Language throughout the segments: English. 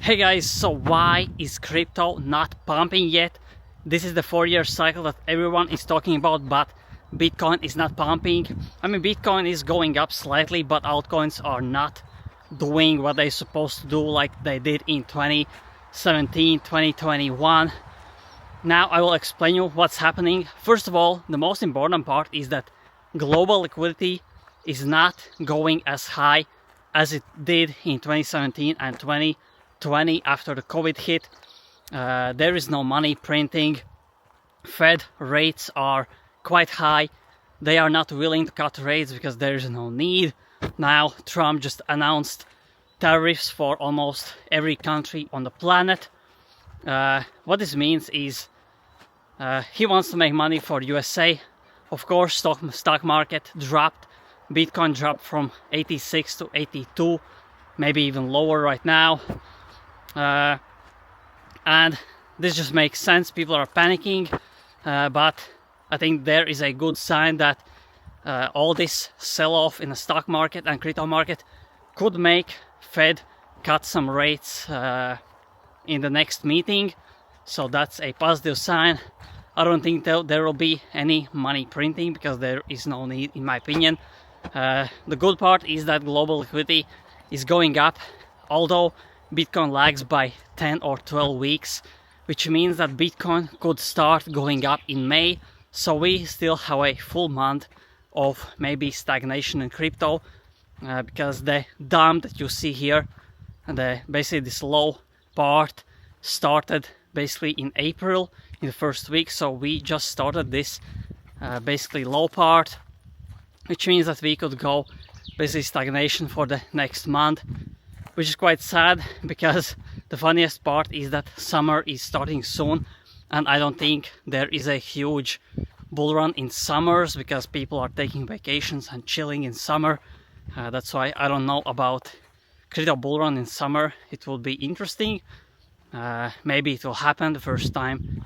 Hey guys, so why is crypto not pumping yet? This is the 4-year cycle that everyone is talking about, but Bitcoin is not pumping. I mean, Bitcoin is going up slightly, but altcoins are not doing what they're supposed to do like they did in 2017, 2021. Now I will explain you what's happening. First of all, the most important part is that global liquidity is not going as high as it did in 2017 and 2020 after the COVID hit. There is no money printing. Fed rates are quite high. They are not willing to cut rates because there is no need. Now Trump just announced tariffs for almost every country on the planet. What this means is he wants to make money for USA. Of course, stock market dropped. Bitcoin dropped from 86 to 82, maybe even lower right now. And this just makes sense. People are panicking, but I think there is a good sign that all this sell-off in the stock market and crypto market could make Fed cut some rates in the next meeting. So that's a positive sign. I don't think there will be any money printing because there is no need, in my opinion. The good part is that global liquidity is going up, although Bitcoin lags by 10 or 12 weeks, which means that Bitcoin could start going up in May. So we still have a full month of maybe stagnation in crypto, because the dump that you see here, basically this low part, started basically in April in the first week. So we just started this basically low part, which means that we could go basically stagnation for the next month, which is quite sad because the funniest part is that summer is starting soon, and I don't think there is a huge bull run in summers because people are taking vacations and chilling in summer. That's why I don't know about crypto bull run in summer. It will be interesting. Maybe it will happen the first time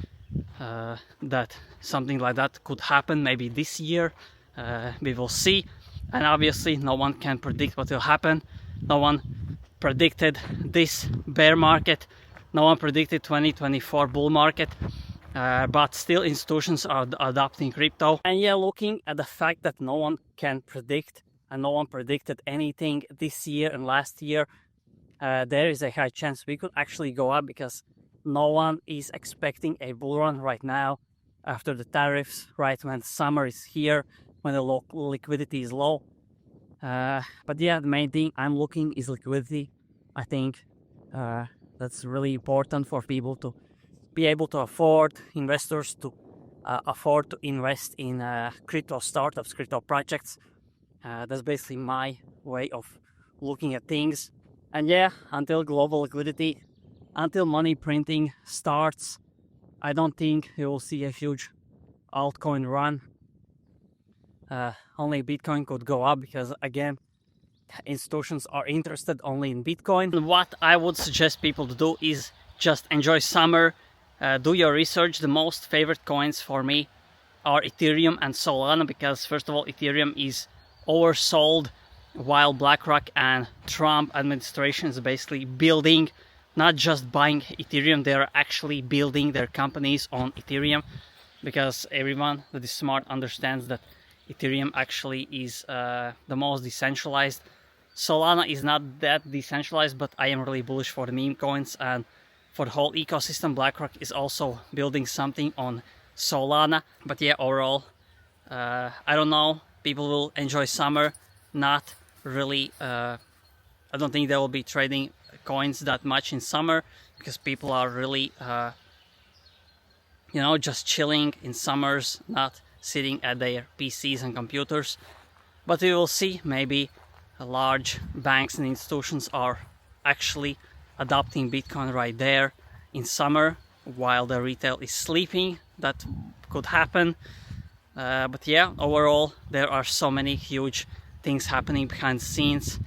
that something like that could happen, maybe this year. We will see. And obviously no one can predict what will happen. No one predicted this bear market. No one predicted 2024 bull market. But still institutions are adopting crypto. And yeah, looking at the fact that no one can predict and no one predicted anything this year and last year, there is a high chance we could actually go up because no one is expecting a bull run right now after the tariffs, right when summer is here, when the liquidity is low. But yeah, the main thing I'm looking is liquidity. I think that's really important for people to be able to afford, investors to afford to invest in crypto startups, crypto projects. That's basically my way of looking at things. And yeah, until global liquidity, until money printing starts, I don't think you will see a huge altcoin run. Only Bitcoin could go up because, again, institutions are interested only in Bitcoin. And what I would suggest people to do is just enjoy summer, do your research. The most favorite coins for me are Ethereum and Solana because, first of all, Ethereum is oversold, while BlackRock and Trump administration is basically building, not just buying Ethereum, they are actually building their companies on Ethereum, because everyone that is smart understands that Ethereum actually is the most decentralized. Solana is not that decentralized, but I am really bullish for the meme coins and for the whole ecosystem. BlackRock is also building something on Solana. But yeah, overall, I don't know. People will enjoy summer. Not really. I don't think they will be trading coins that much in summer because people are really, just chilling in summers, not sitting at their PCs and computers. But we will see. Maybe large banks and institutions are actually adopting Bitcoin right there in summer while the retail is sleeping. That could happen. But yeah, overall, there are so many huge things happening behind the scenes.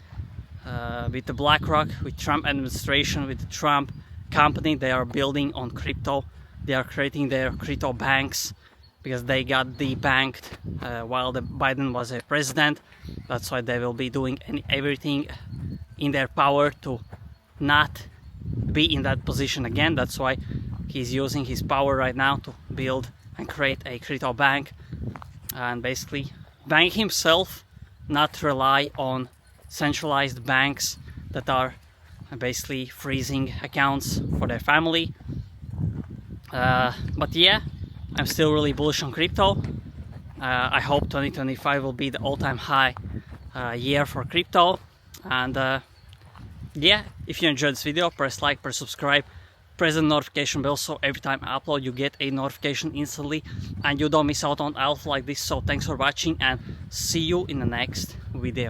With the BlackRock, with Trump administration, with the Trump company, they are building on crypto. They are creating their crypto banks because they got debanked while Biden was a president. That's why they will be doing everything in their power to not be in that position again. That's why he's using his power right now to build and create a crypto bank and basically bank himself, not rely on centralized banks that are basically freezing accounts for their family. But yeah, I'm still really bullish on crypto. I hope 2025 will be the all-time high year for crypto. And yeah, if you enjoyed this video, press like, press subscribe, press the notification bell so every time I upload you get a notification instantly and you don't miss out on alpha like this. So thanks for watching and see you in the next video.